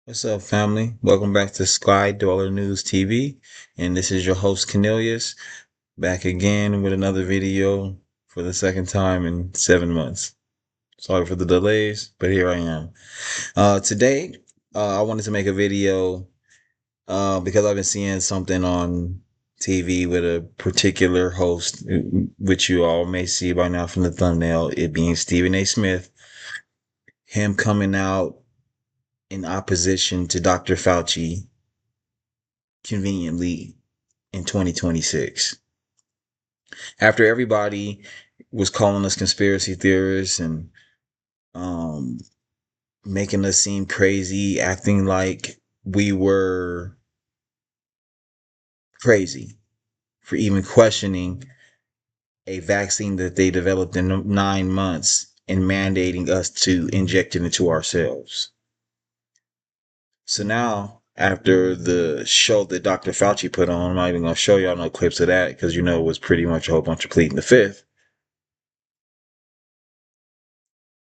What's up, family? Welcome back to Sky Dweller News TV, and this is your host Cornelius, back again with another video for the second time in 7 months. Sorry for the delays, but here I am. Today, I wanted to make a video because I've been seeing something on TV with a particular host, which you all may see by now from the thumbnail, it being Stephen A. Smith. Him coming out in opposition to Dr. Fauci conveniently in 2026. After everybody was calling us conspiracy theorists and um, making us seem crazy, acting like we were crazy for even questioning a vaccine that they developed in 9 months and mandating us to inject it into ourselves. So now, after the show that Dr. Fauci put on, I'm not even going to show y'all no clips of that because it was pretty much a whole bunch of pleading the fifth.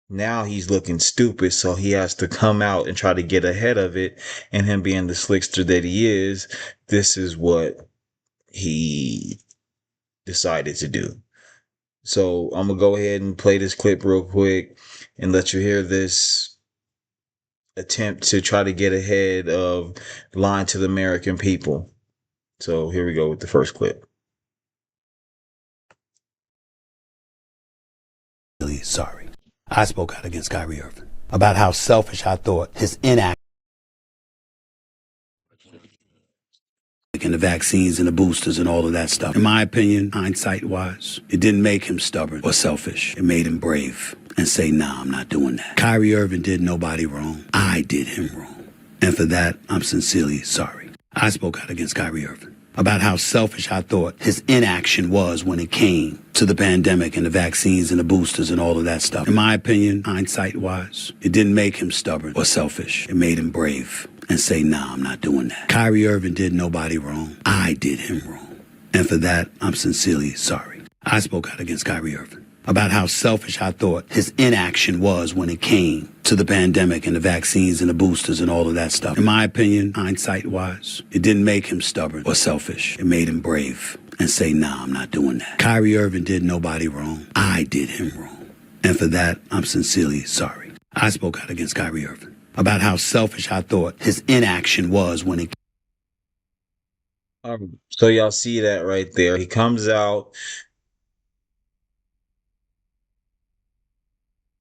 Now he's looking stupid, so he has to come out and try to get ahead of it. And him being the slickster that he is, this is what he decided to do. So I'm going to go ahead and play this clip real quick and let you hear this attempt to try to get ahead of lying to the American people. So here we go with the first clip. Really sorry. I spoke out against Kyrie Irving about how selfish I thought his inaction and the vaccines and the boosters and all of that stuff. In my opinion, hindsight wise, it didn't make him stubborn or selfish. It made him brave and say, nah, I'm not doing that. Kyrie Irving did nobody wrong. I did him wrong. And for that, I'm sincerely sorry. I spoke out against Kyrie Irving about how selfish I thought his inaction was when it came to the pandemic and the vaccines and the boosters and all of that stuff. In my opinion, hindsight wise, it didn't make him stubborn or selfish. It made him brave and say, nah, I'm not doing that. Kyrie Irving did nobody wrong. I did him wrong. And for that, I'm sincerely sorry. I spoke out against Kyrie Irving about how selfish I thought his inaction was when it came to the pandemic and the vaccines and the boosters and all of that stuff. In my opinion, hindsight wise, it didn't make him stubborn or selfish. It made him brave and say, nah, I'm not doing that. Kyrie Irving did nobody wrong. I did him wrong. And for that, I'm sincerely sorry. I spoke out against Kyrie Irving about how selfish I thought his inaction was when it. So y'all see that right there. He comes out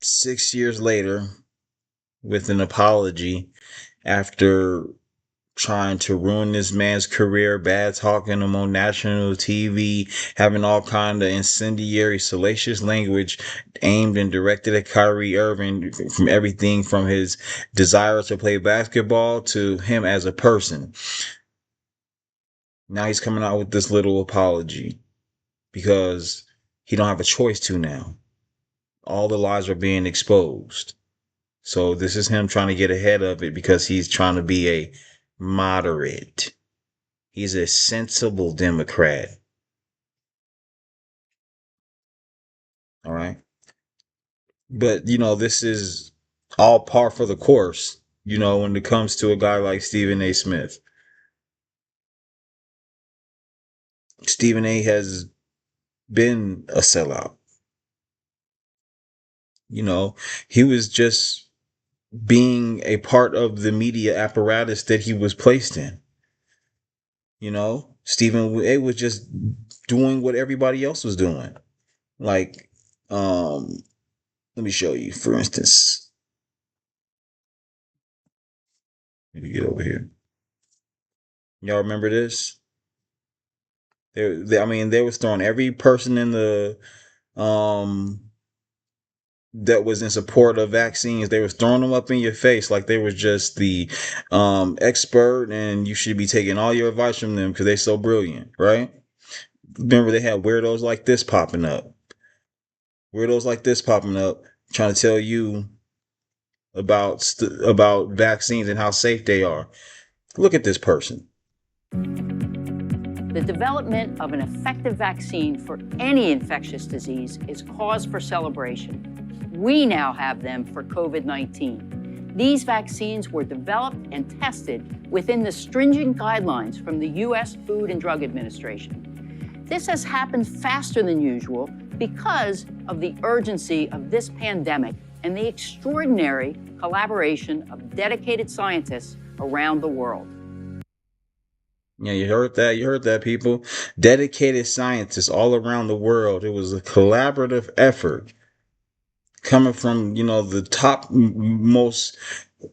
6 years later with an apology after trying to ruin this man's career, bad talking him on national TV, having all kind of incendiary, salacious language aimed and directed at Kyrie Irving, from everything from his desire to play basketball to him as a person. Now he's coming out with this little apology because he don't have a choice to now. All the lies are being exposed. So this is him trying to get ahead of it because he's trying to be a moderate. He's a sensible Democrat. All right. But, this is all par for the course, when it comes to a guy like Stephen A. Smith. Stephen A. has been a sellout. He was just being a part of the media apparatus that he was placed in. Stephen A was just doing what everybody else was doing. Like, let me show you, for instance. Let me get over here. Y'all remember this? They was throwing every person in the that was in support of vaccines. They was throwing them up in your face like they was just the expert, and you should be taking all your advice from them because they're so brilliant, right? Remember, they had weirdos like this popping up. Weirdos like this popping up, trying to tell you about vaccines and how safe they are. Look at this person. The development of an effective vaccine for any infectious disease is cause for celebration. We now have them for COVID-19. These vaccines were developed and tested within the stringent guidelines from the U.S. Food and Drug Administration. This has happened faster than usual because of the urgency of this pandemic and the extraordinary collaboration of dedicated scientists around the world. Yeah, you heard that. You heard that, people. Dedicated scientists all around the world. It was a collaborative effort coming from, the top most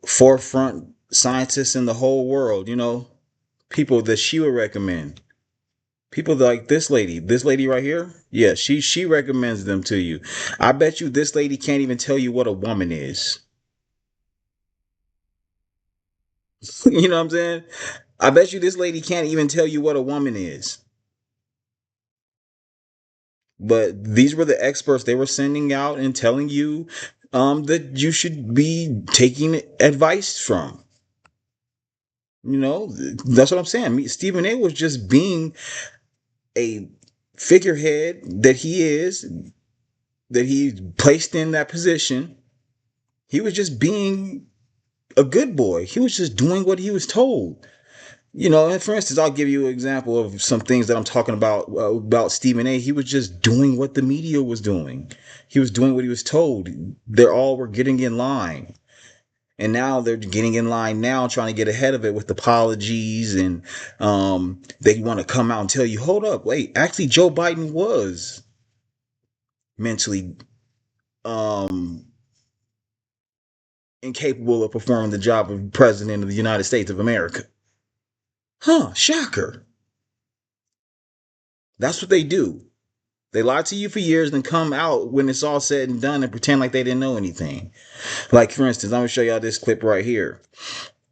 forefront scientists in the whole world, people that she would recommend. People like this lady right here. Yeah, she recommends them to you. I bet you this lady can't even tell you what a woman is. You know what I'm saying? I bet you this lady can't even tell you what a woman is. But these were the experts they were sending out and telling you that you should be taking advice from. That's what I'm saying. Stephen A was just being a figurehead that he is, that he placed in that position. He was just being a good boy. He was just doing what he was told. And for instance, I'll give you an example of some things that I'm talking about Stephen A. He was just doing what the media was doing. He was doing what he was told. They all were getting in line. And now they're getting in line now, trying to get ahead of it with apologies. And they want to come out and tell you, hold up, wait, actually Joe Biden was mentally incapable of performing the job of president of the United States of America. Huh, shocker. That's what they do. They lie to you for years, then come out when it's all said and done and pretend like they didn't know anything. Like, for instance, I'm going to show y'all this clip right here.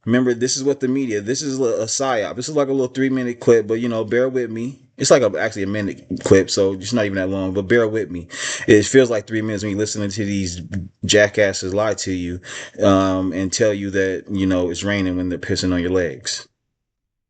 Remember, this is what the media, this is a psyop. This is like a little 3-minute clip, but, bear with me. It's like actually a minute clip, so it's not even that long, but bear with me. It feels like 3 minutes when you're listening to these jackasses lie to you and tell you that, it's raining when they're pissing on your legs.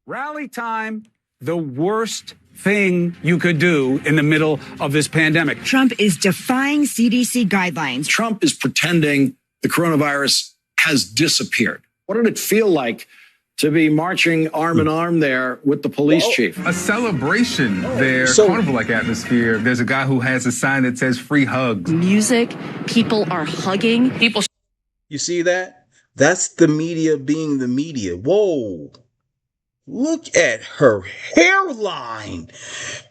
Rally time, the worst thing you could do in the middle of this pandemic. Trump is defying CDC guidelines. Trump is pretending the coronavirus has disappeared. What did it feel like to be marching arm in arm there with the police chief? A celebration there, carnival-like atmosphere. There's a guy who has a sign that says free hugs. Music, people are hugging. You see that? That's the media being the media. Whoa. Look at her hairline.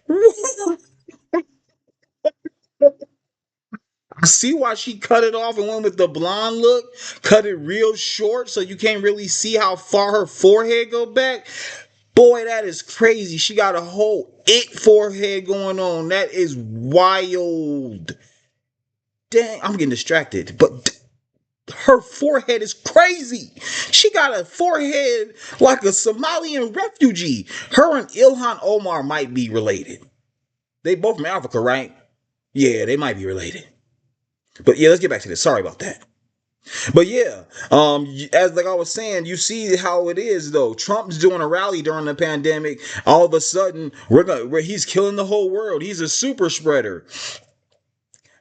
I see why she cut it off and went with the blonde look. Cut it real short so you can't really see how far her forehead go back. Boy, that is crazy. She got a whole forehead going on. That is wild. Dang, I'm getting distracted. But her forehead is crazy. She got a forehead like a Somalian refugee. Her and Ilhan Omar might be related. They both from Africa, right? Yeah, they might be related. But yeah, let's get back to this. Sorry about that. But yeah, as like I was saying, you see how it is though. Trump's doing a rally during the pandemic. All of a sudden, he's killing the whole world. He's a super spreader.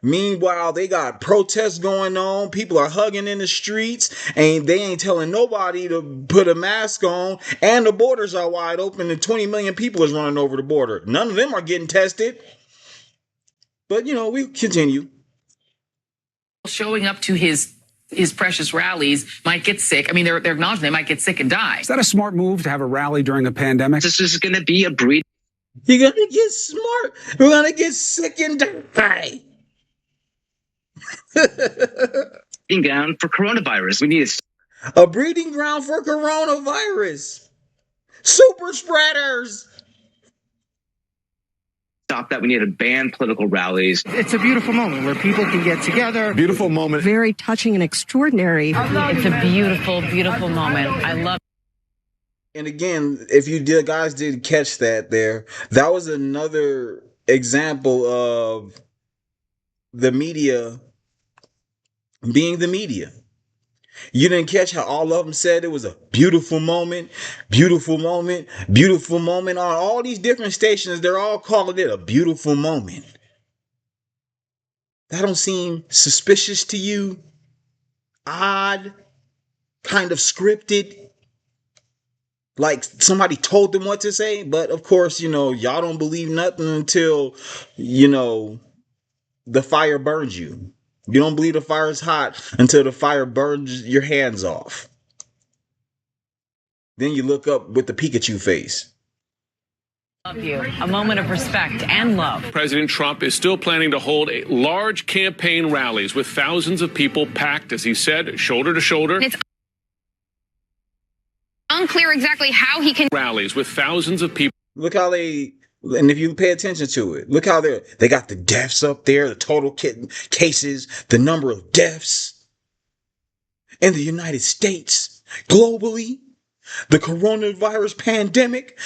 Meanwhile, they got protests going on. People are hugging in the streets and they ain't telling nobody to put a mask on. And the borders are wide open and 20 million people is running over the border. None of them are getting tested. But, we continue. Showing up to his precious rallies might get sick. I mean, they're acknowledging they might get sick and die. Is that a smart move to have a rally during a pandemic? This is going to be a breeding You're going to get smart. We're going to get sick and die. ground for coronavirus. We need a breeding ground for coronavirus. Super spreaders. Stop that. We need to ban political rallies. It's a beautiful moment where people can get together. Beautiful moment. Very touching and extraordinary. It's a beautiful, beautiful moment. I love it. And again, if you guys did catch that there, that was another example of the media being the media. You didn't catch how all of them said it was a beautiful moment, beautiful moment, beautiful moment. On all these different stations, they're all calling it a beautiful moment. That don't seem suspicious to you? Odd? kind of scripted, like somebody told them what to say. But of course, y'all don't believe nothing until, the fire burns you. You don't believe the fire is hot until the fire burns your hands off. Then you look up with the Pikachu face. Love you. A moment of respect and love. President Trump is still planning to hold large campaign rallies with thousands of people packed, as he said, shoulder to shoulder. It's unclear exactly how he can rallies with thousands of people. Look how and if you pay attention to it, look how they got the deaths up there, the total cases, the number of deaths in the United States, globally, the coronavirus pandemic.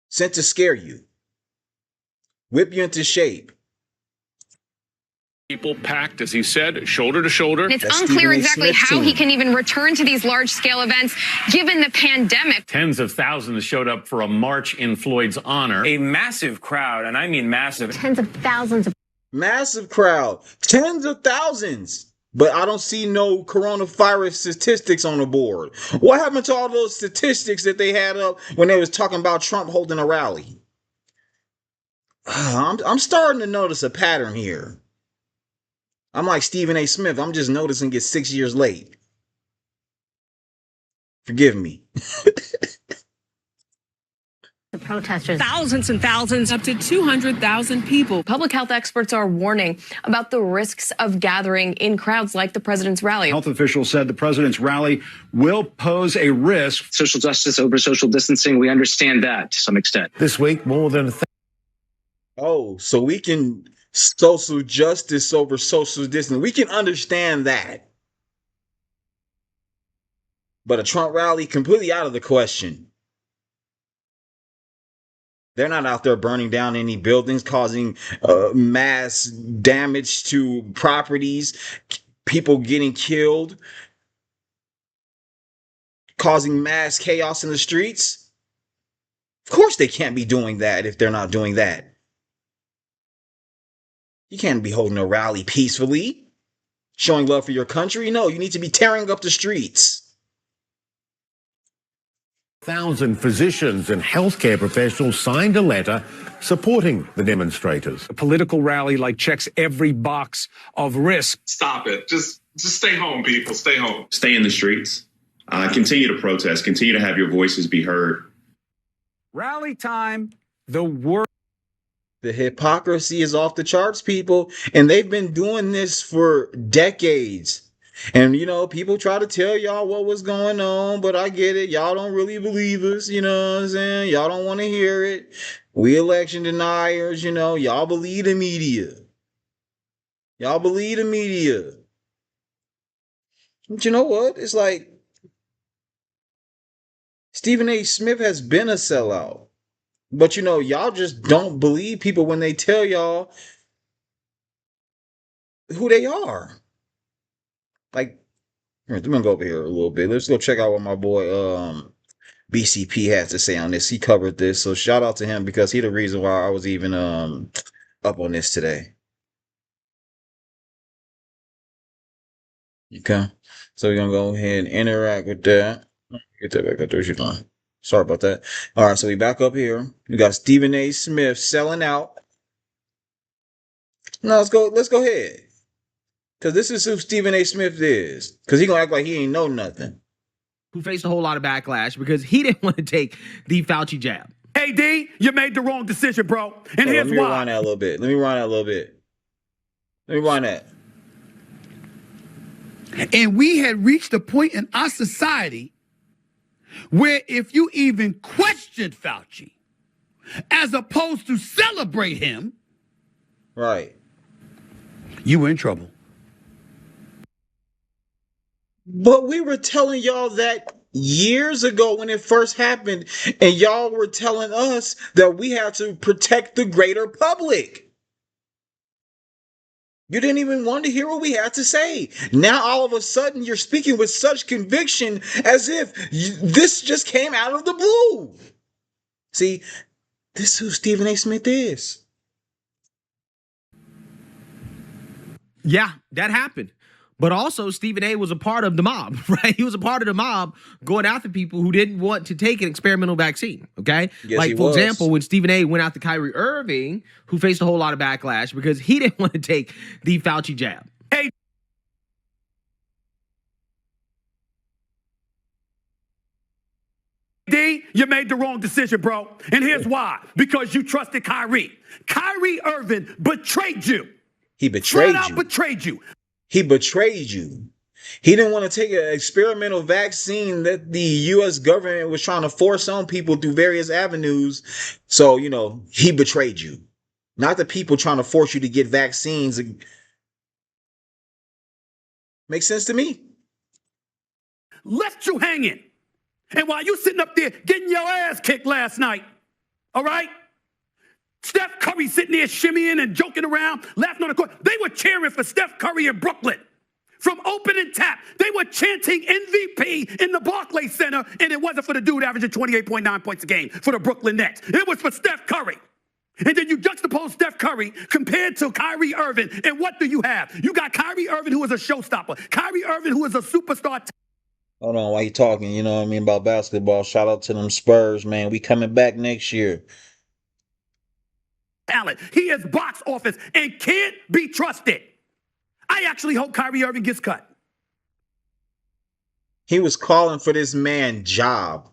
Sent to scare you, whip you into shape. People packed, as he said, shoulder to shoulder. And it's unclear exactly how he can even return to these large-scale events given the pandemic. Tens of thousands showed up for a march in Floyd's honor. A massive crowd, and I mean massive. Tens of thousands of massive crowd, tens of thousands. But I don't see no coronavirus statistics on the board. What happened to all those statistics that they had up when they was talking about Trump holding a rally? I'm starting to notice a pattern here. I'm like Stephen A. Smith. I'm just noticing it's 6 years late. Forgive me. the protesters. Thousands and thousands, up to 200,000 people. Public health experts are warning about the risks of gathering in crowds like the president's rally. Health officials said the president's rally will pose a risk. Social justice over social distancing, we understand that to some extent. This week, more than so we can social justice over social distancing. We can understand that. But a Trump rally, completely out of the question. They're not out there burning down any buildings, causing mass damage to properties, people getting killed, causing mass chaos in the streets. Of course they can't be doing that if they're not doing that. You can't be holding a rally peacefully, showing love for your country. No, you need to be tearing up the streets. 1,000 physicians and healthcare professionals signed a letter supporting the demonstrators. A political rally checks every box of risk. Stop it. Just stay home, people. Stay home. Stay in the streets. Continue to protest. Continue to have your voices be heard. Rally time, the worst. The hypocrisy is off the charts, people. And they've been doing this for decades. And, people try to tell y'all what was going on, but I get it. Y'all don't really believe us, you know what I'm saying? Y'all don't want to hear it. We election deniers, y'all believe the media. Y'all believe the media. But you know what? It's like Stephen A. Smith has been a sellout. But, y'all just don't believe people when they tell y'all who they are. I'm gonna go over here a little bit. Let's go check out what my boy BCP has to say on this. He covered this, so shout out to him because he's the reason why I was even up on this today. Okay, so we're gonna go ahead and interact with that. Get that back up there. You're fine. Sorry about that. All right, so we back up here. We got Stephen A. Smith selling out. Now let's go ahead. Because this is who Stephen A. Smith is. Because he going to act like he ain't know nothing. Who faced a whole lot of backlash because he didn't want to take the Fauci jab. Hey, D, you made the wrong decision, bro. And here's why. Let me rewind that a little bit. Let me rewind that. And we had reached a point in our society where if you even questioned Fauci, as opposed to celebrate him, right, you were in trouble. But we were telling y'all that years ago when it first happened, and y'all were telling us that we had to protect the greater public. You didn't even want to hear what we had to say. Now, all of a sudden, you're speaking with such conviction as if this just came out of the blue. See, this is who Stephen A. Smith is. Yeah, that happened. But also, Stephen A. was a part of the mob, right? He was a part of the mob going after people who didn't want to take an experimental vaccine, okay? Yes, like, he for was. example, when Stephen A. went after Kyrie Irving, who faced a whole lot of backlash because he didn't want to take the Fauci jab. Hey, D, you made the wrong decision, bro. And here's why. Because you trusted Kyrie. Kyrie Irving betrayed you. He betrayed Flat out you. betrayed you. He betrayed you. He didn't want to take an experimental vaccine that the U.S. government was trying to force on people through various avenues. So, you know, he betrayed you. Not the people trying to force you to get vaccines. Makes sense to me. Left you hanging. And while you sitting up there getting your ass kicked last night, all right? Steph Curry sitting there shimmying and joking around, laughing on the court. They were cheering for Steph Curry in Brooklyn. From opening tap, they were chanting MVP in the Barclays Center, and it wasn't for the dude averaging 28.9 points a game for the Brooklyn Nets. It was for Steph Curry. And then you juxtapose Steph Curry compared to Kyrie Irving, and what do you have? You got Kyrie Irving, who is a showstopper. Kyrie Irving, who is a superstar. Hold on, while you talking, you know what I mean, about basketball. Shout out to them Spurs, man. We coming back next year. Talent. He is box office and can't be trusted. I actually hope Kyrie Irving gets cut. He was calling for this man's job.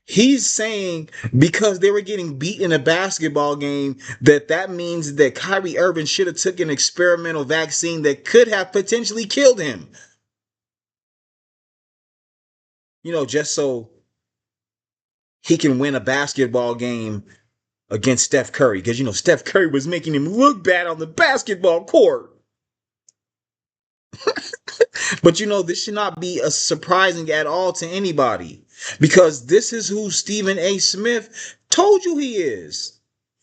He's saying because they were getting beat in a basketball game that means that Kyrie Irving should have took an experimental vaccine that could have potentially killed him. You know, just so he can win a basketball game against Steph Curry. Because, you know, Steph Curry was making him look bad on the basketball court. But, you know, this should not be surprising at all to anybody. Because this is who Stephen A. Smith told you he is.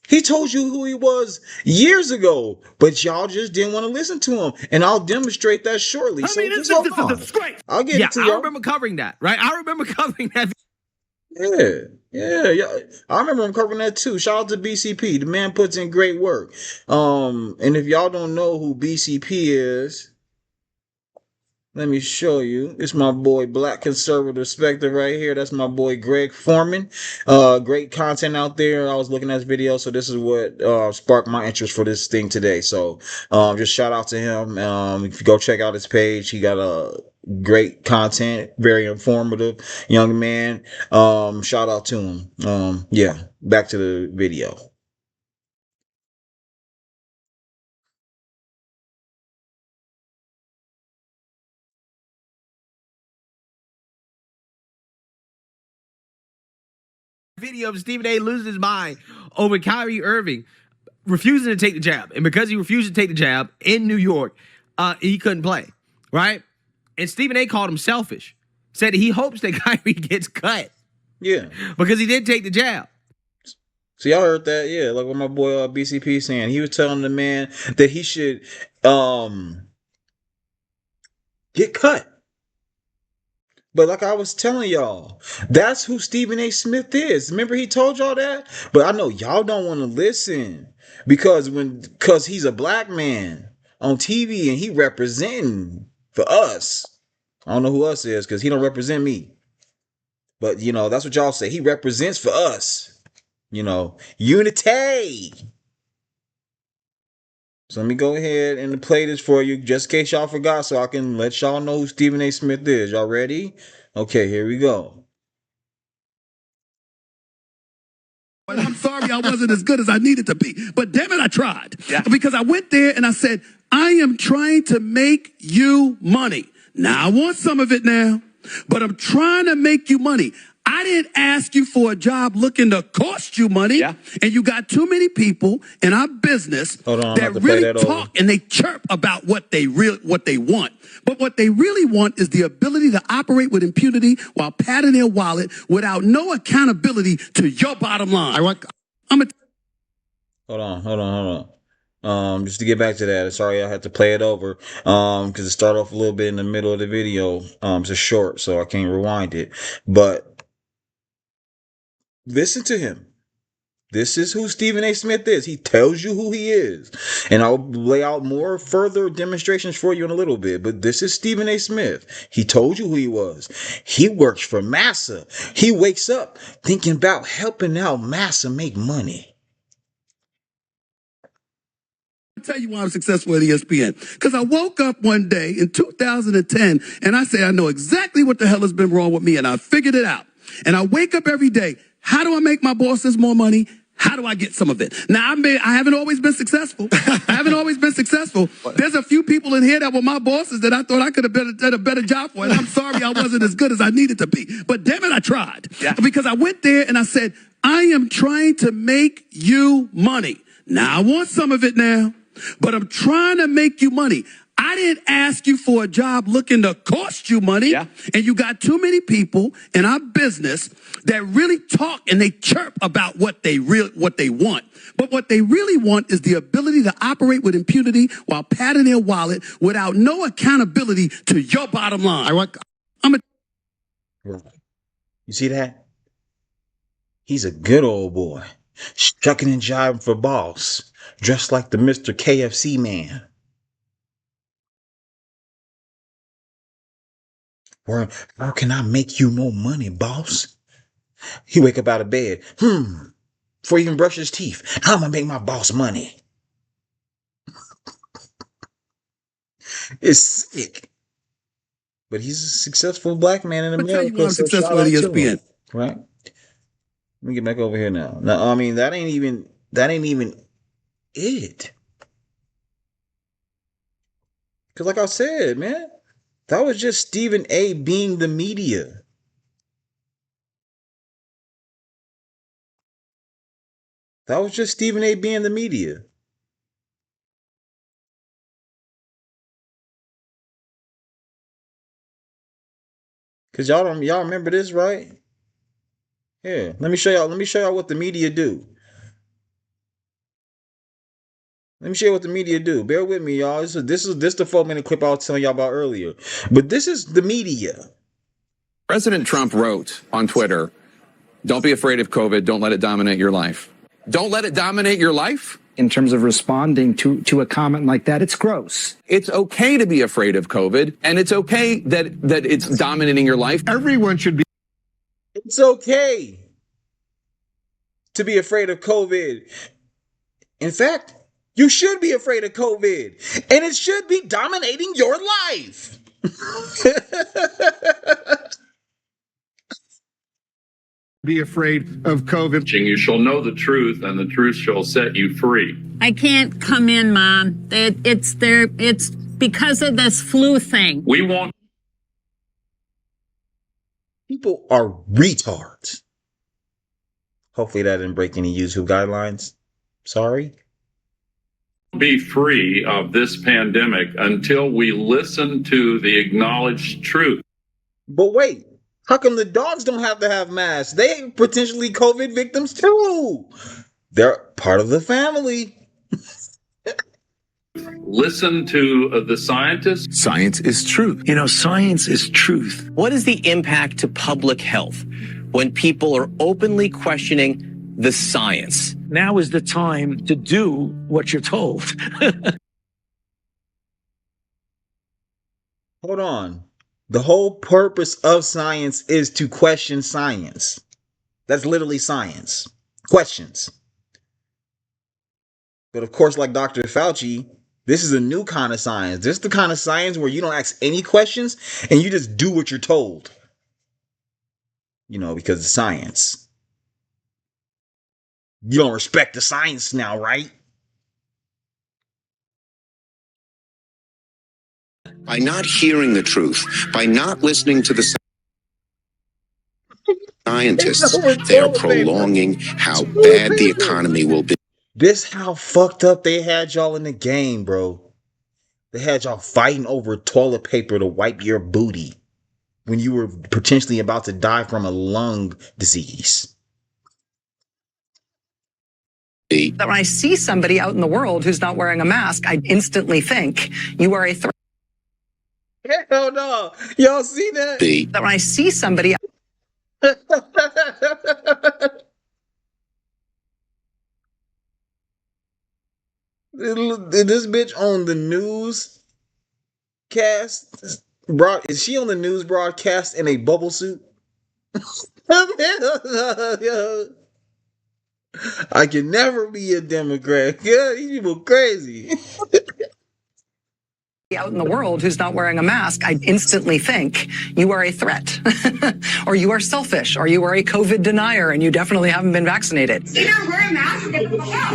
He told you who he was years ago. But y'all just didn't want to listen to him. And I'll demonstrate that shortly. I mean, this is a disgrace. I'll get it to y'all. I remember covering that, right? I remember covering that. Yeah. I remember him covering that too. Shout out to BCP. The man puts in great work. And if y'all don't know who BCP is, let me show you. It's my boy Black Conservative Spectre right here. That's my boy Greg Foreman. Great content out there. I was looking at his video, so this is what sparked my interest for this thing today. So just shout out to him. If you go check out his page, he got a great content, very informative young man. Shout out to him. Yeah, back to the video. Video of Stephen A. losing his mind over Kyrie Irving refusing to take the jab. And because he refused to take the jab in New York, he couldn't play, right? And Stephen A. called him selfish, said he hopes that Kyrie gets cut. Yeah. Because he did take the jab. So y'all heard that? Yeah, like what my boy BCP saying. He was telling the man that he should get cut. But like I was telling y'all, that's who Stephen A. Smith is. Remember he told y'all that? But I know y'all don't want to listen because he's a black man on TV and he representing for us. I don't know who us is because he don't represent me. But, you know, that's what y'all say. He represents for us. You know, unity. So let me go ahead and play this for you just in case y'all forgot so I can let y'all know who Stephen A. Smith is. Y'all ready? Okay, here we go. And I'm sorry I wasn't as good as I needed to be. But damn it, I tried. Yeah. Because I went there and I said, I am trying to make you money. Now, I want some of it now, but I'm trying to make you money. I didn't ask you for a job looking to cost you money. Yeah. And you got too many people in our business that really talk and they chirp about what they want. But what they really want is the ability to operate with impunity while padding their wallet without no accountability to your bottom line. Hold on. Just to get back to that, sorry I had to play it over because it started off a little bit in the middle of the video. It's a short, so I can't rewind it. But listen to him. This is who Stephen A. Smith is. He tells you who he is. And I'll lay out more further demonstrations for you in a little bit. But this is Stephen A. Smith. He told you who he was. He works for Massa. He wakes up thinking about helping out Massa make money. I'll tell you why I'm successful at ESPN. Because I woke up one day in 2010 and I say, I know exactly what the hell has been wrong with me. And I figured it out. And I wake up every day. How do I make my bosses more money? How do I get some of it? Now, I haven't always been successful. There's a few people in here that were my bosses that I thought I could have done a better job for. And I'm sorry I wasn't as good as I needed to be. But damn it, I tried. Yeah. Because I went there and I said, I am trying to make you money. Now, I want some of it now, but I'm trying to make you money. I didn't ask you for a job looking to cost you money. Yeah. And you got too many people in our business that really talk and they chirp about what they want. But what they really want is the ability to operate with impunity while padding their wallet without no accountability to your bottom line. You see that? He's a good old boy, shucking and jiving for boss, dressed like the Mr. KFC man. Or how can I make you more money, boss? He wake up out of bed. Before he even brush his teeth. How am I make my boss money? It's sick. But he's a successful black man in America. I'll tell you why I'm successful at ESPN. Right? Let me get back over here now. Now, I mean, that ain't even it. Because like I said, man, that was just Stephen A. being the media. That was just Stephen A. being the media. Cause y'all remember this, right? Yeah. Let me show y'all what the media do. Let me show you what the media do. Bear with me, y'all. This is the 4-minute clip I was telling y'all about earlier. But this is the media. President Trump wrote on Twitter, "Don't be afraid of COVID. Don't let it dominate your life." Don't let it dominate your life? In terms of responding to a comment like that, it's gross. It's okay to be afraid of COVID, and it's okay that it's dominating your life. Everyone should be. It's okay to be afraid of COVID. In fact, you should be afraid of COVID, and it should be dominating your life. Be afraid of COVID. You shall know the truth, and the truth shall set you free. I can't come in, Mom. It's because of this flu thing. We won't. People are retards. Hopefully that didn't break any YouTube guidelines. Sorry. Be free of this pandemic until we listen to the acknowledged truth. But wait. How come the dogs don't have to have masks? They potentially COVID victims too. They're part of the family. Listen to the scientists. Science is truth. You know, science is truth. What is the impact to public health when people are openly questioning the science? Now is the time to do what you're told. Hold on. The whole purpose of science is to question science. That's literally science. Questions. But of course, like Dr. Fauci, this is a new kind of science. This is the kind of science where you don't ask any questions and you just do what you're told. You know, because it's science. You don't respect the science now, right? By not hearing the truth, by not listening to the scientists, they are prolonging how bad the economy will be. This how fucked up they had y'all in the game, bro. They had y'all fighting over toilet paper to wipe your booty when you were potentially about to die from a lung disease. That when I see somebody out in the world who's not wearing a mask, I instantly think you are a threat. Hell no. Y'all see that? That when I see somebody This bitch on the newscast. Is she on the news broadcast in a bubble suit? I can never be a Democrat. Yeah, these people crazy. Out in the world who's not wearing a mask, I instantly think you are a threat, or you are selfish, or you are a COVID denier, and you definitely haven't been vaccinated. Either wear a mask or get the fuck out.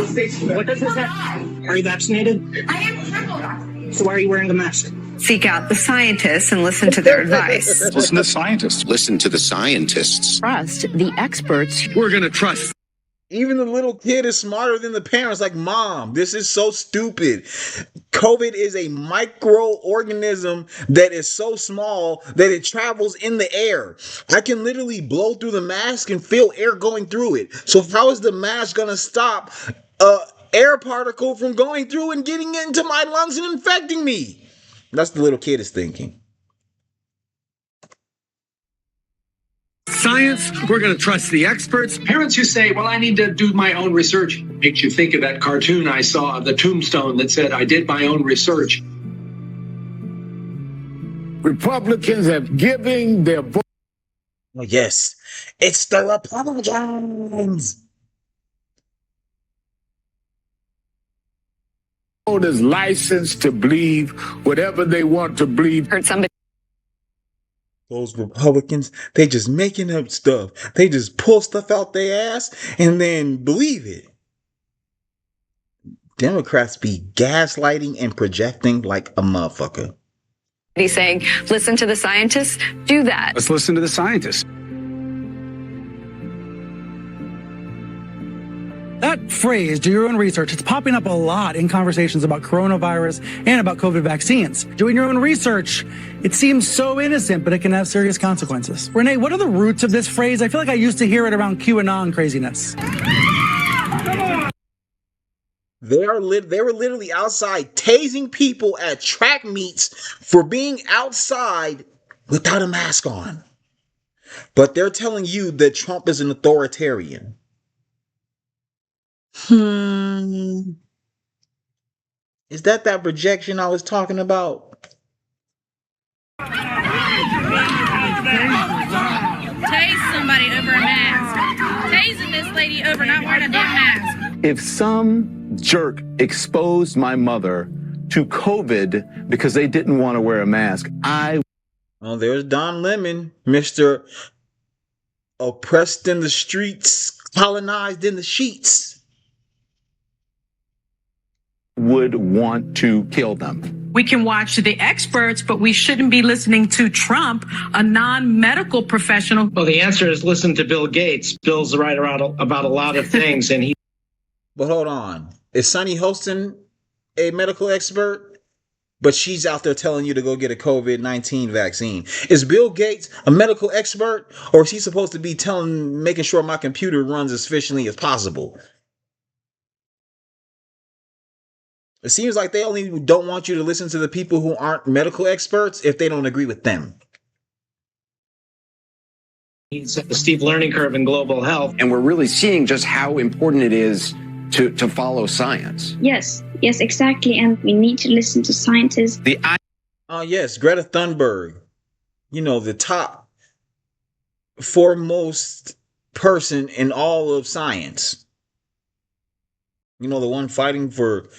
What does this have? Are you vaccinated? I am triple vaccinated. So why are you wearing the mask? Seek out the scientists and listen to their advice. Listen to scientists. Listen to the scientists. Trust the experts. We're going to trust. Even the little kid is smarter than the parents. Like, Mom, this is so stupid. COVID is a microorganism that is so small that it travels in the air. I can literally blow through the mask and feel air going through it. So how is the mask going to stop air particle from going through and getting into my lungs and infecting me? That's the little kid is thinking. Science, we're going to trust the experts. Parents who say, well, I need to do my own research, makes you think of that cartoon I saw of the tombstone that said, I did my own research. Republicans have given their vote. Oh, yes, it's the Republicans. Voters license to believe whatever they want to believe. Heard somebody. Those Republicans, they just making up stuff. They just pull stuff out their ass and then believe it. Democrats be gaslighting and projecting like a motherfucker. He's saying, listen to the scientists, do that. Let's listen to the scientists. That phrase, do your own research, it's popping up a lot in conversations about coronavirus and about COVID vaccines. Doing your own research, it seems so innocent, but it can have serious consequences. Renee, what are the roots of this phrase? I feel like I used to hear it around QAnon craziness. They were literally outside tasing people at track meets for being outside without a mask on. But they're telling you that Trump is an authoritarian. Is that projection I was talking about? Tase somebody over a mask. Tasing this lady over not wearing a damn mask. If some jerk exposed my mother to COVID because they didn't want to wear a mask, Oh, there's Don Lemon, Mr. Oppressed in the streets, colonized in the sheets. would want to kill them. We can watch the experts, but we shouldn't be listening to Trump, a non-medical professional. Well, the answer is listen to Bill Gates. Bill's right about a lot of things, and he. But hold on, is Sunny Hostin a medical expert? But she's out there telling you to go get a COVID-19 vaccine. Is Bill Gates a medical expert, or is he supposed to be making sure my computer runs as efficiently as possible? It seems like they only don't want you to listen to the people who aren't medical experts if they don't agree with them. He's a steep learning curve in global health. And we're really seeing just how important it is to follow science. Yes, exactly. And we need to listen to scientists. Yes, Greta Thunberg. You know, the top foremost person in all of science. You know, the one fighting for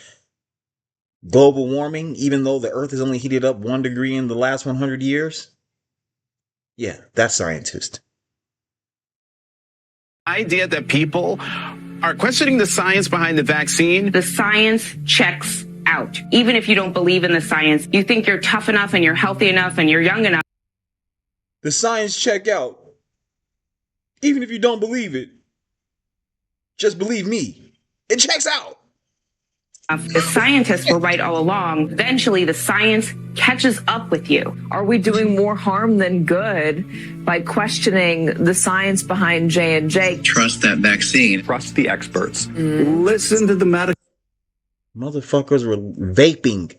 global warming, even though the earth has only heated up 1 degree in the last 100 years. Yeah, that scientist. Idea that people are questioning the science behind the vaccine. The science checks out. Even if you don't believe in the science, you think you're tough enough and you're healthy enough and you're young enough. The science check out. Even if you don't believe it, just believe me. It checks out. The scientists were right all along. Eventually, the science catches up with you. Are we doing more harm than good by questioning the science behind J&J? Trust that vaccine. Trust the experts. Listen to the medical. Motherfuckers were vaping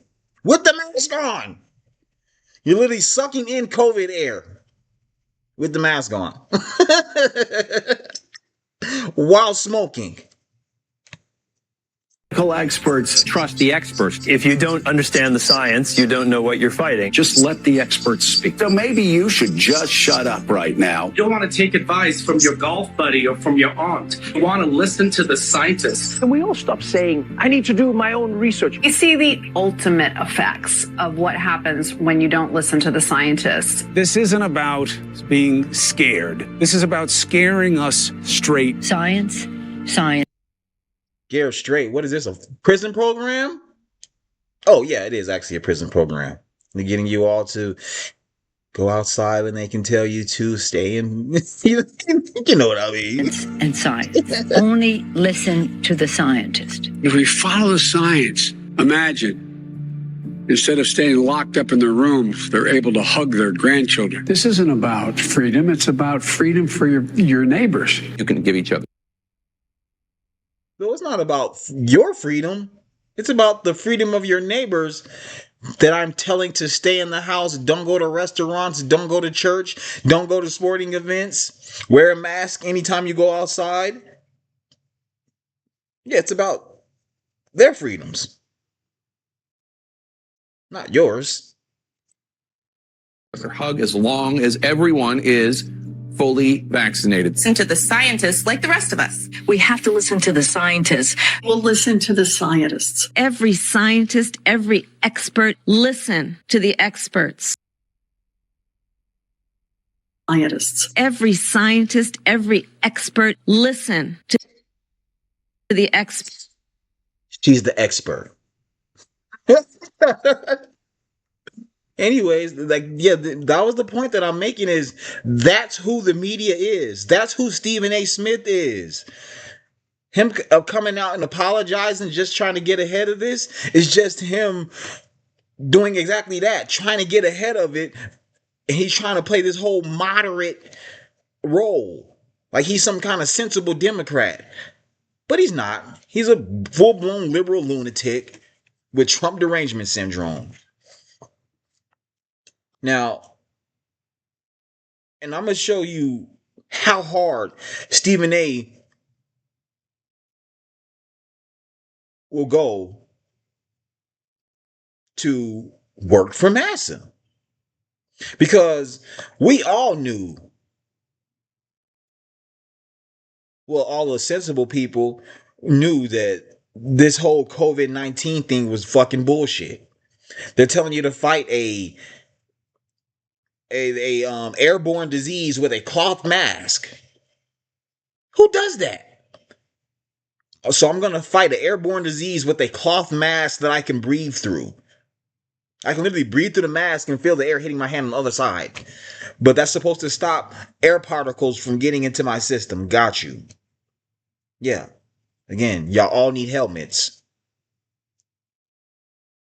with the mask on. You're literally sucking in COVID air with the mask on while smoking. Experts trust the experts. If you don't understand the science, you don't know what you're fighting. Just let the experts speak. So maybe you should just shut up right now. You don't want to take advice from your golf buddy or from your aunt. You want to listen to the scientists. Can we all stop saying, I need to do my own research? You see the ultimate effects of what happens when you don't listen to the scientists. This isn't about being scared. This is about scaring us straight. Science. Garrett Straight, what is this, a prison program? Oh, yeah, it is actually a prison program. They're getting you all to go outside when they can tell you to stay in. You know what I mean. And science. Only listen to the scientist. If we follow the science, imagine, instead of staying locked up in their rooms, they're able to hug their grandchildren. This isn't about freedom. It's about freedom for your neighbors. You can give each other. So it's not about your freedom. It's about the freedom of your neighbors that I'm telling to stay in the house, don't go to restaurants, don't go to church, don't go to sporting events, wear a mask anytime you go outside. Yeah, it's about their freedoms, not yours. Hug as long as everyone is fully vaccinated. Listen to the scientists like the rest of us. We have to listen to the scientists. We'll listen to the scientists. Every scientist, every expert, listen to the experts. Scientists. Every scientist, every expert, listen to the experts. She's the expert. Anyways, like, yeah, that was the point that I'm making, is that's who the media is. That's who Stephen A. Smith is. Him coming out and apologizing, just trying to get ahead of this, is just him doing exactly that, trying to get ahead of it. And he's trying to play this whole moderate role, like he's some kind of sensible Democrat. But he's not. He's a full-blown liberal lunatic with Trump derangement syndrome. Now, and I'm going to show you how hard Stephen A. will go to work for Massa. Because we all knew, well, all the sensible people knew that this whole COVID-19 thing was fucking bullshit. They're telling you to fight a airborne disease with a cloth mask. Who does that? So I'm going to fight an airborne disease with a cloth mask that I can breathe through. I can literally breathe through the mask and feel the air hitting my hand on the other side. But that's supposed to stop air particles from getting into my system. Got you. Yeah. Again, y'all all need helmets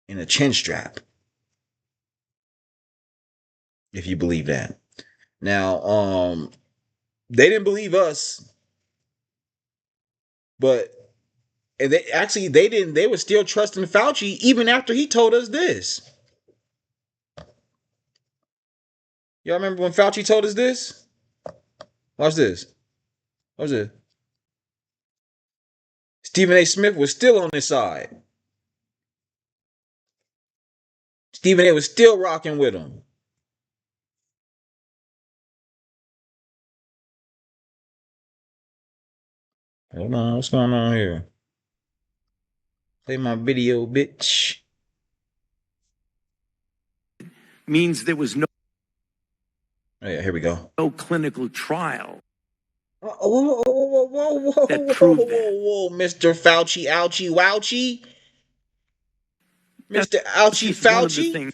and a chin strap, if you believe that. Now, they didn't believe us, but they were still trusting Fauci even after he told us this. Y'all remember when Fauci told us this? Watch this. Watch this. Stephen A. Smith was still on his side. Stephen A. was still rocking with him. Hold on, what's going on here? Play my video, bitch. Means there was no Oh yeah, here we go. clinical trial. Whoa, Mr. Fauci, ouchie, wouchie. Mr. Ouchie, Fauci.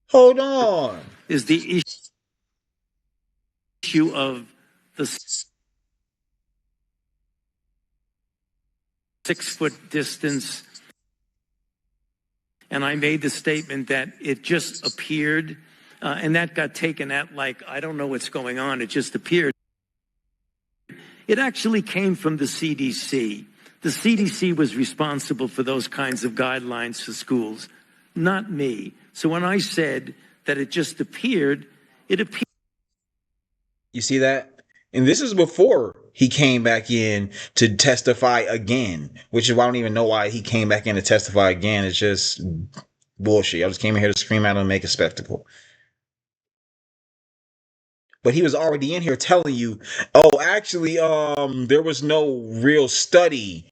Hold on. Is the issue of the 6 foot distance. And I made the statement that it just appeared, and that got taken at like, I don't know what's going on. It just appeared. It actually came from the CDC. The CDC was responsible for those kinds of guidelines for schools, not me. So when I said that it appeared. You see that? And this is before he came back in to testify again, which is why I don't even know why he came back in to testify again. It's just bullshit. I just came in here to scream at him and make a spectacle. But he was already in here telling you, oh, actually, there was no real study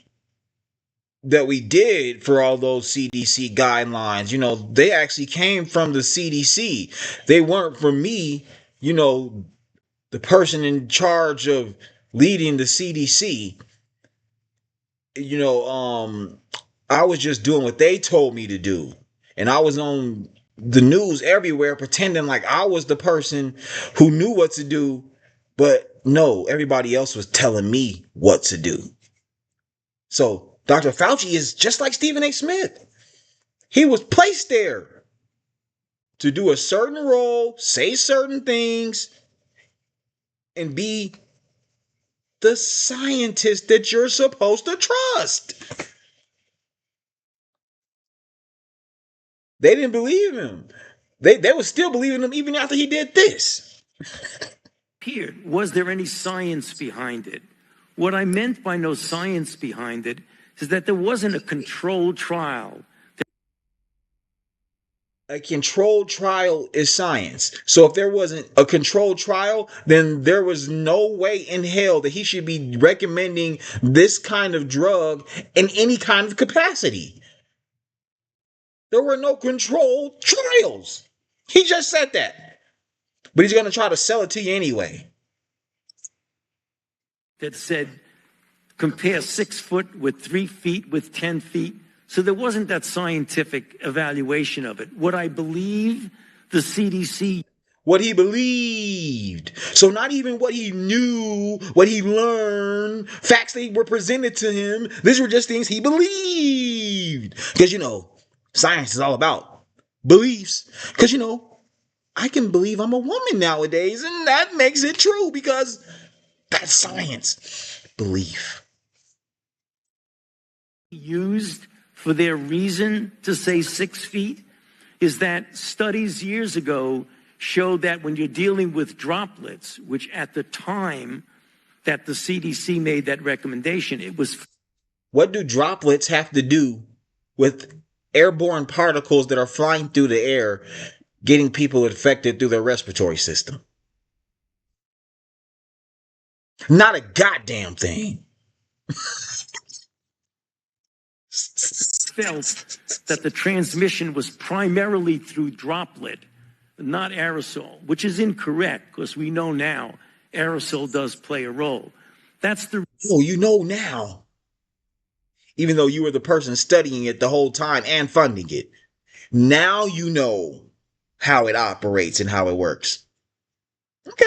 that we did for all those CDC guidelines. You know, they actually came from the CDC. They weren't from me, you know, the person in charge of leading the CDC. You know, I was just doing what they told me to do. And I was on the news everywhere pretending like I was the person who knew what to do. But no, everybody else was telling me what to do. So Dr. Fauci is just like Stephen A. Smith. He was placed there to do a certain role, say certain things, and be the scientist that you're supposed to trust. They didn't believe him. They were still believing him even after he did this. Was there any science behind it? What I meant by no science behind it is that there wasn't a controlled trial. A controlled trial is science. So if there wasn't a controlled trial, then there was no way in hell that he should be recommending this kind of drug in any kind of capacity. There were no controlled trials. He just said that. But he's going to try to sell it to you anyway. That said, compare 6 foot with 3 feet with 10 feet. So there wasn't that scientific evaluation of it. What I believe the CDC... What he believed. So not even what he knew, what he learned, facts that were presented to him. These were just things he believed. Because, you know, science is all about beliefs. Because, you know, I can believe I'm a woman nowadays, and that makes it true because that's science. Belief. Used for their reason to say 6 feet is that studies years ago showed that when you're dealing with droplets, which at the time that the CDC made that recommendation, it was... What do droplets have to do with airborne particles that are flying through the air, getting people infected through their respiratory system? Not a goddamn thing. Felt that the transmission was primarily through droplet, not aerosol, which is incorrect because we know now aerosol does play a role. That's the... Oh, you know now. Even though you were the person studying it the whole time and funding it. Now you know how it operates and how it works. Okay.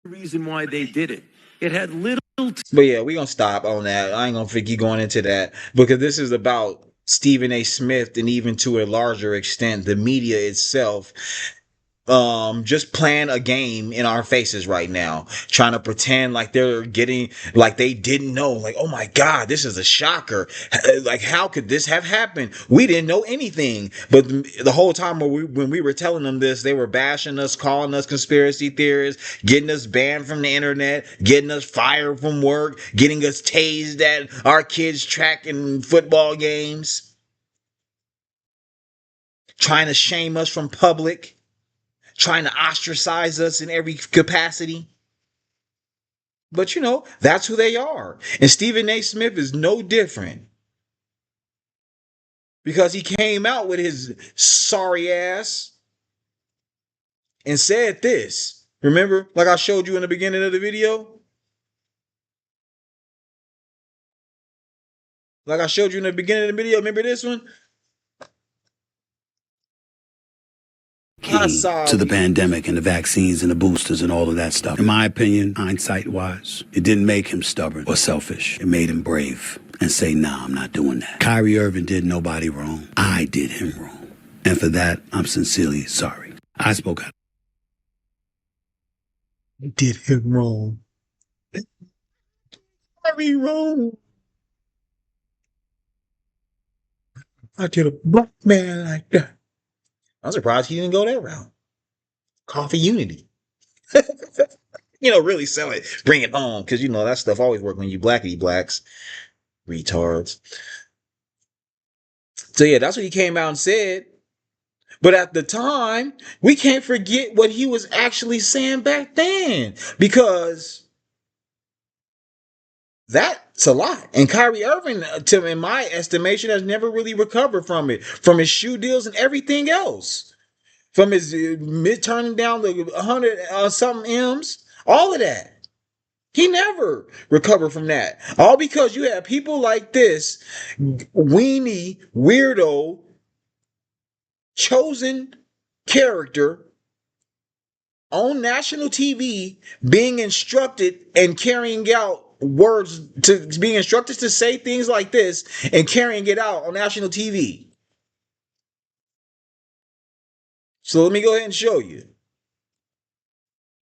Reason why they did it. It had little... But yeah, we're going to stop on that. I ain't going to keep going into that because this is about Stephen A. Smith and even to a larger extent, the media itself. Just playing a game in our faces right now, trying to pretend like they're getting, like they didn't know, like, oh my God, this is a shocker. Like, how could this have happened? We didn't know anything. But the whole time when we were telling them this, they were bashing us, calling us conspiracy theorists, getting us banned from the internet, getting us fired from work, getting us tased at our kids' track and football games, trying to shame us from public, trying to ostracize us in every capacity. But you know, that's who they are. And Stephen A. Smith is no different. Because he came out with his sorry ass and said this. Remember, like I showed you in the beginning of the video? Like I showed you in the beginning of the video, remember this one? To the pandemic and the vaccines and the boosters and all of that stuff. In my opinion, hindsight-wise, it didn't make him stubborn or selfish. It made him brave and say, nah, I'm not doing that. Kyrie Irving did nobody wrong. I did him wrong. And for that, I'm sincerely sorry. I spoke out. Did him wrong. Kyrie wrong. I did a black man like that. I'm surprised he didn't go that route. Call for unity. Really sell it. Bring it home. Because, that stuff always work when you blackity blacks. Retards. So, yeah, that's what he came out and said. But at the time, we can't forget what he was actually saying back then. Because that's a lot. And Kyrie Irving, in my estimation, has never really recovered from it. From his shoe deals and everything else. From his turning down the 100 something M's. All of that. He never recovered from that. All because you have people like this weenie, weirdo, chosen character on national TV being instructed and carrying out being instructed to say things like this and carrying it out on national TV. So let me go ahead and show you.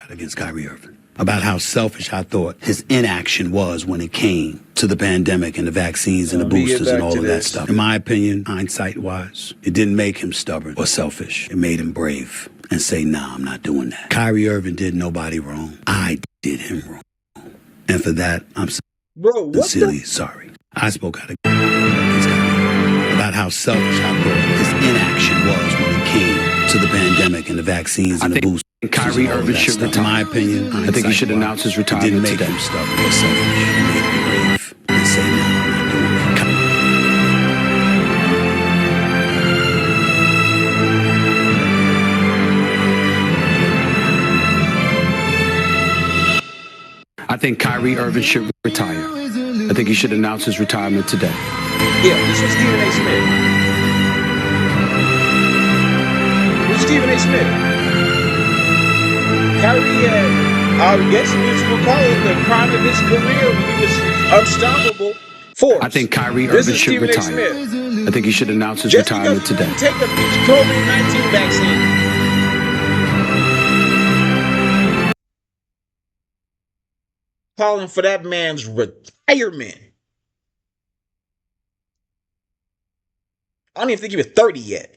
Against Kyrie Irving. About how selfish I thought his inaction was when it came to the pandemic and the vaccines and the boosters and all of that stuff. In my opinion, hindsight-wise, it didn't make him stubborn or selfish. It made him brave and say, nah, I'm not doing that. Kyrie Irving did nobody wrong. I did him wrong. And for that, I'm sincerely sorry. I spoke out against Kyrie about how selfish I thought his inaction was when it came to the pandemic and the vaccines and the boosters. Kyrie Irving should retire. In my opinion, I think he should announce his retirement didn't make today. him stubborn or selfish. He made him brave and say, no, I'm not doing that. I think Kyrie Irving should retire. I think he should announce his retirement today. Yeah, this was Stephen A. Smith. This is Stephen A. Smith. Kyrie had, I guess you would call it the prime of his career when he was unstoppable force. I think Kyrie Irving should retire. I think he should announce his retirement today. Take a COVID-19 vaccine. Calling for that man's retirement. I don't even think he was 30 yet.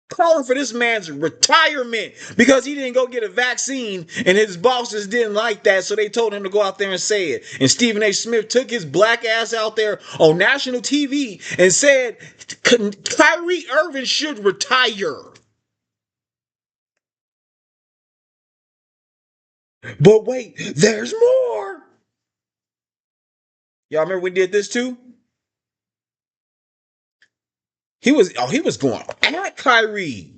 Calling for this man's retirement because he didn't go get a vaccine and his bosses didn't like that, so they told him to go out there and say it. And Stephen A. Smith took his black ass out there on national TV and said Kyrie Irving should retire. But wait, there's more. Y'all remember we did this too? He was going at Kyrie.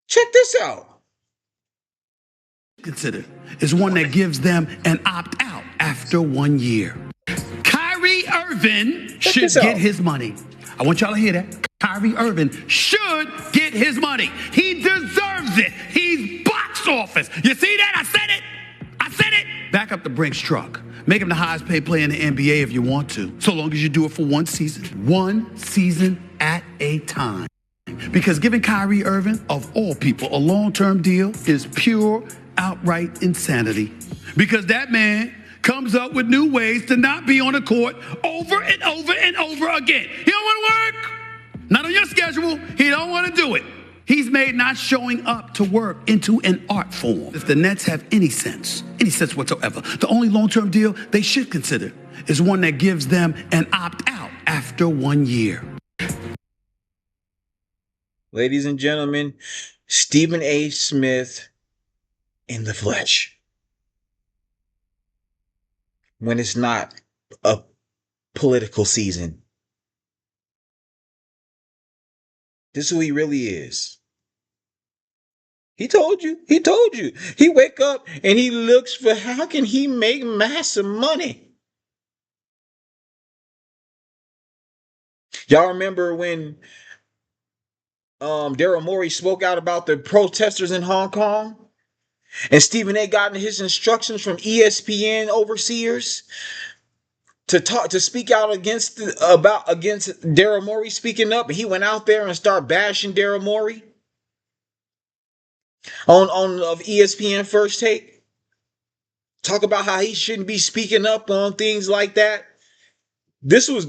Check this out. Consider is one that gives them an opt-out after 1 year. Kyrie Irving should get his money. I want y'all to hear that. Kyrie Irving should get his money. He deserves it. He's box office. You see that? I said it. I said it. Back up the Brinks truck. Make him the highest paid player in the NBA if you want to, so long as you do it for 1 season. 1 season at a time. Because giving Kyrie Irving, of all people, a long-term deal is pure, outright insanity. Because that man comes up with new ways to not be on the court over and over and over again. He don't want to work. Not on your schedule. He don't want to do it. He's made not showing up to work into an art form. If the Nets have any sense whatsoever, the only long-term deal they should consider is one that gives them an opt-out after 1 year. Ladies and gentlemen, Stephen A. Smith in the flesh. When it's not a political season. This is who he really is. He told you. He told you. He wake up and he looks for how can he make massive money. Y'all remember when Daryl Morey spoke out about the protesters in Hong Kong? And Stephen A. got his instructions from ESPN overseers to speak out against Daryl Morey speaking up. He went out there and started bashing Daryl Morey on ESPN First Take. Talk about how he shouldn't be speaking up on things like that. This was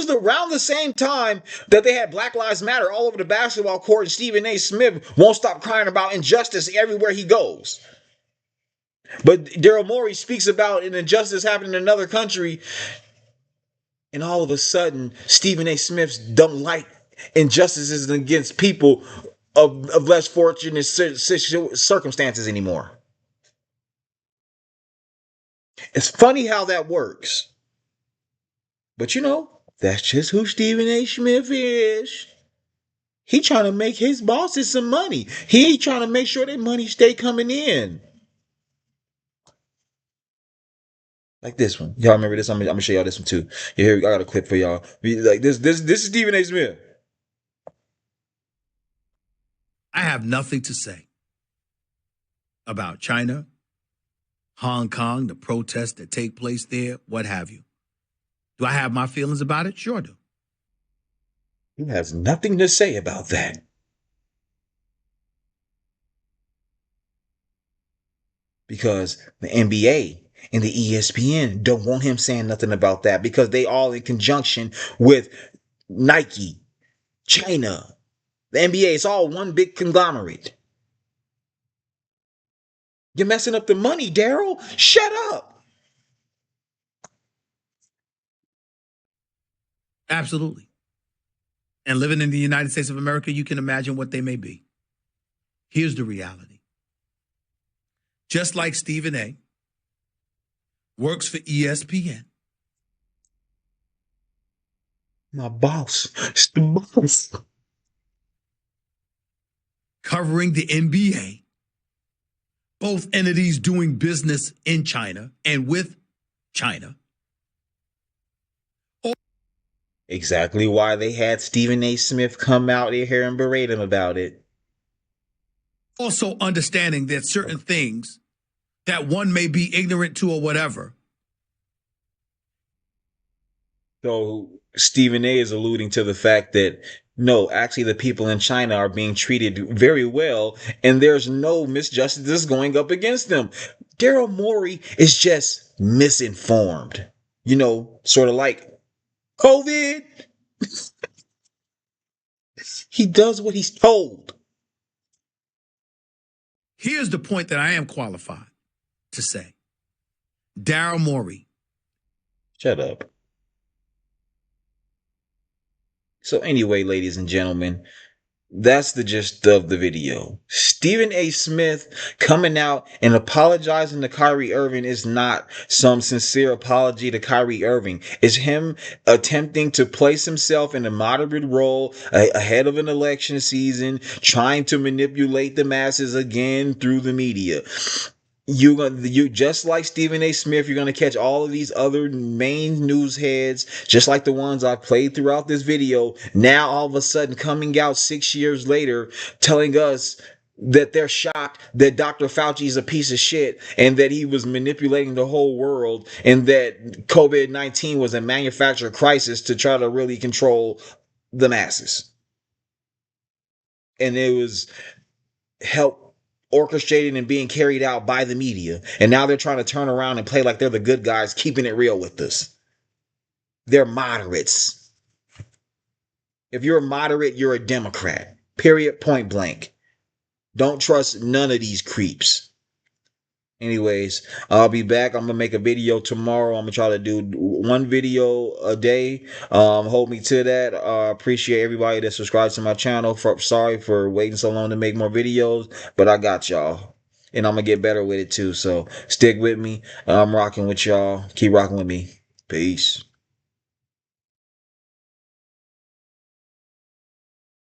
around the same time that they had Black Lives Matter all over the basketball court, and Stephen A. Smith won't stop crying about injustice everywhere he goes. But Daryl Morey speaks about an injustice happening in another country, and all of a sudden, Stephen A. Smith don't like injustices against people of less fortunate circumstances anymore. It's funny how that works. But you know, that's just who Stephen A. Smith is. He trying to make his bosses some money. He ain't trying to make sure that money stay coming in. Like this one. Y'all remember this? I'm gonna show y'all this one too. Here, I got a clip for y'all. Like this is Stephen A. Smith. I have nothing to say about China, Hong Kong, the protests that take place there, what have you. Do I have my feelings about it? Sure do. He has nothing to say about that. Because the NBA and the ESPN don't want him saying nothing about that, because they all in conjunction with Nike, China, the NBA. It's all one big conglomerate. You're messing up the money, Daryl. Shut up. Absolutely. And living in the United States of America, you can imagine what they may be. Here's the reality. Just like Stephen A. works for ESPN. My boss. It's the boss. Covering the NBA. Both entities doing business in China and with China. Exactly why they had Stephen A. Smith come out here and berate him about it. Also understanding that certain things that one may be ignorant to or whatever. So Stephen A. is alluding to the fact that no, actually the people in China are being treated very well, and there's no misjustice going up against them. Daryl Morey is just misinformed. You know, sort of like COVID. He does what he's told. Here's the point that I am qualified to say. Daryl Morey. Shut up. So anyway, ladies and gentlemen, that's the gist of the video. Stephen A. Smith coming out and apologizing to Kyrie Irving is not some sincere apology to Kyrie Irving. It's him attempting to place himself in a moderate role ahead of an election season, trying to manipulate the masses again through the media. You just like Stephen A. Smith, you're going to catch all of these other main news heads, just like the ones I played throughout this video, now all of a sudden coming out 6 years later, telling us that they're shocked that Dr. Fauci is a piece of shit and that he was manipulating the whole world and that COVID-19 was a manufactured crisis to try to really control the masses. And it was help orchestrated and being carried out by the media. And now they're trying to turn around and play like they're the good guys, keeping it real with us. They're moderates. If you're a moderate, you're a Democrat. Period, point blank. Don't trust none of these creeps. Anyways, I'll be back. I'm going to make a video tomorrow. I'm going to try to do one video a day. Hold me to that. Appreciate everybody that subscribes to my channel. Sorry for waiting so long to make more videos, but I got y'all. And I'm going to get better with it too. So stick with me. I'm rocking with y'all. Keep rocking with me. Peace.